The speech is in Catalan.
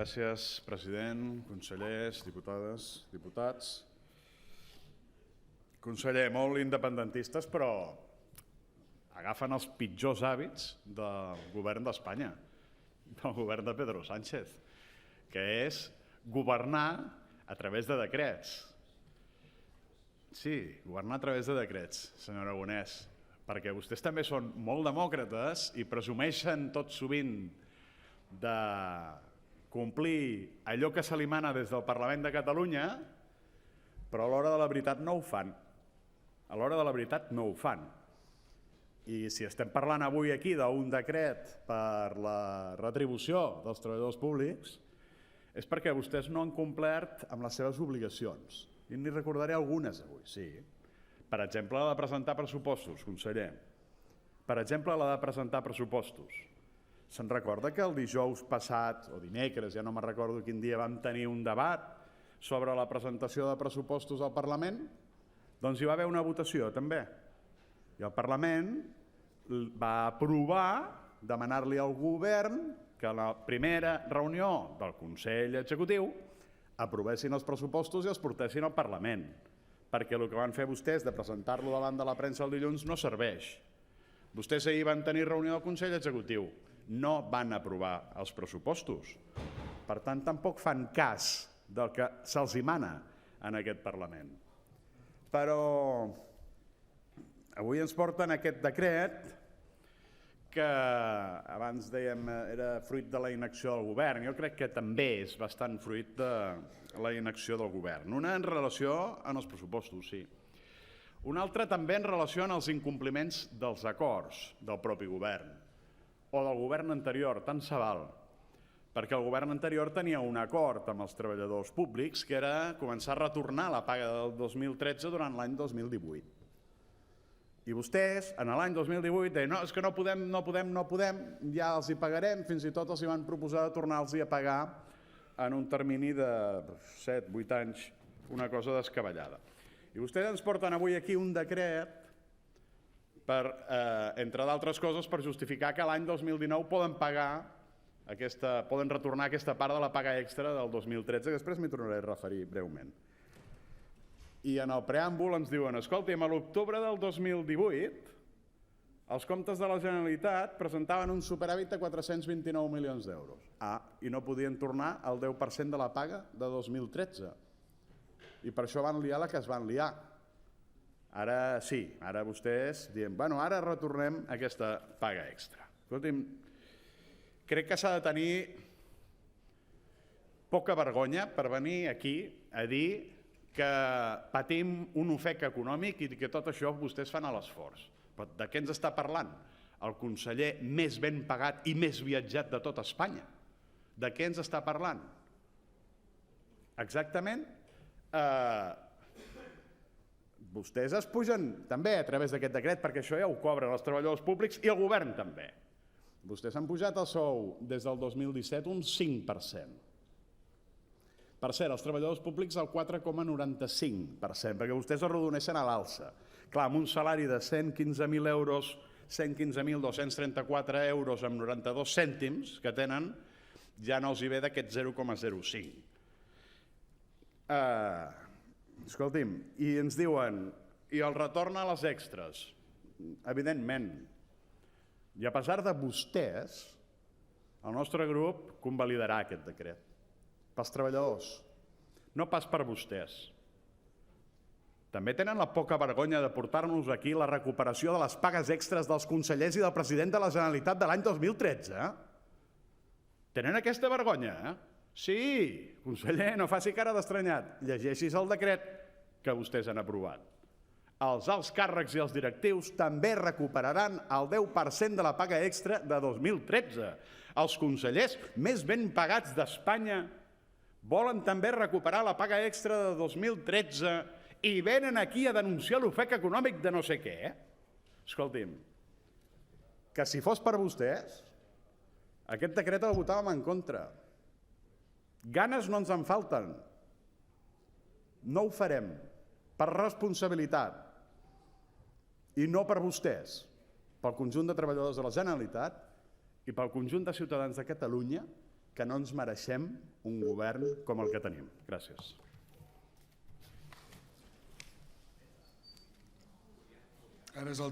Gràcies, president, consellers, diputades, diputats. Conseller, molt independentistes, però agafen els pitjors hàbits del govern d'Espanya, del govern de Pedro Sánchez, que és governar a través de decrets. Sí, governar a través de decrets, senyor Aragonès, perquè vostès també són molt demòcrates i presumeixen tot sovint de complir allò que se li mana des del Parlament de Catalunya, però a l'hora de la veritat no ho fan. A l'hora de la veritat no ho fan. I si estem parlant avui aquí d'un decret per la retribució dels treballadors públics, és perquè vostès no han complert amb les seves obligacions. I n'hi recordaré algunes avui, sí. Per exemple, la de presentar pressupostos, conseller. Per exemple, la de presentar pressupostos. Se'n recorda que el dijous passat, o dimecres, ja no me'n recordo quin dia, vam tenir un debat sobre la presentació de pressupostos al Parlament? Doncs hi va haver una votació, també. I el Parlament va aprovar demanar-li al govern que a la primera reunió del Consell Executiu aprovessin els pressupostos i els portessin al Parlament, perquè el que van fer vostès de presentar-lo davant de la premsa el dilluns no serveix. Vostès ahir van tenir reunió del Consell Executiu, no van aprovar els pressupostos. Per tant, tampoc fan cas del que se'ls mana en aquest Parlament. Però avui ens porten aquest decret que abans dèiem era fruit de la inacció del govern. Jo crec que també és bastant fruit de la inacció del govern. Una en relació amb els pressupostos, sí. Una altra també en relació amb els incompliments dels acords del propi govern o del govern anterior, tant se val, perquè el govern anterior tenia un acord amb els treballadors públics que era començar a retornar la paga del 2013 durant l'any 2018. I vostès, en l'any 2018, deien no, és que no podem, ja els hi pagarem, fins i tot els hi van proposar de tornar-los a pagar en un termini de 7-8 anys, una cosa descabellada. I vostès ens porten avui aquí un decret per, entre d'altres coses, per justificar que l'any 2019 poden retornar aquesta part de la paga extra del 2013, que després m'hi tornaré a referir breument. I en el preàmbul ens diuen, escolti, a l'octubre del 2018 els comptes de la Generalitat presentaven un superàvit de 429 milions d'euros. I no podien tornar el 10% de la paga de 2013. I per això van liar la que es van liar. Ara sí, ara vostès diuen, bueno, ara retornem aquesta paga extra. Escolti'm, crec que s'ha de tenir poca vergonya per venir aquí a dir que patim un ofec econòmic i que tot això vostès fan a l'esforç. Però de què ens està parlant? El conseller més ben pagat i més viatjat de tot Espanya. De què ens està parlant? Exactament, vostès es pugen també a través d'aquest decret, perquè això ja ho cobren els treballadors públics i el govern també. Vostès han pujat el sou des del 2017 un 5%. Per cert, els treballadors públics el 4,95%, perquè vostès arrodoneixen a l'alça. Clar, amb un salari de 115.000 euros, 115.234 euros amb 92 cèntims que tenen, ja no els hi ve d'aquest 0,05. Escolti'm, i ens diuen, i el retorn a les extres? Evidentment. I a pesar de vostès, el nostre grup convalidarà aquest decret. Pels treballadors, no pas per vostès. També tenen la poca vergonya de portar-nos aquí la recuperació de les pagues extres dels consellers i del president de la Generalitat de l'any 2013. Tenen aquesta vergonya, Sí, conseller, no faci cara d'estranyat. Llegeixis el decret que vostès han aprovat. Els alts càrrecs i els directius també recuperaran el 10% de la paga extra de 2013. Els consellers més ben pagats d'Espanya volen també recuperar la paga extra de 2013 i venen aquí a denunciar l'ofec econòmic de no sé què. Escolti'm, que si fos per vostès, aquest decret el votàvem en contra. Ganes no ens en falten. No ho farem, per responsabilitat. I no per vostès, pel conjunt de treballadors de la Generalitat i pel conjunt de ciutadans de Catalunya que no ens mereixem un govern com el que tenim. Gràcies. Ara és el torn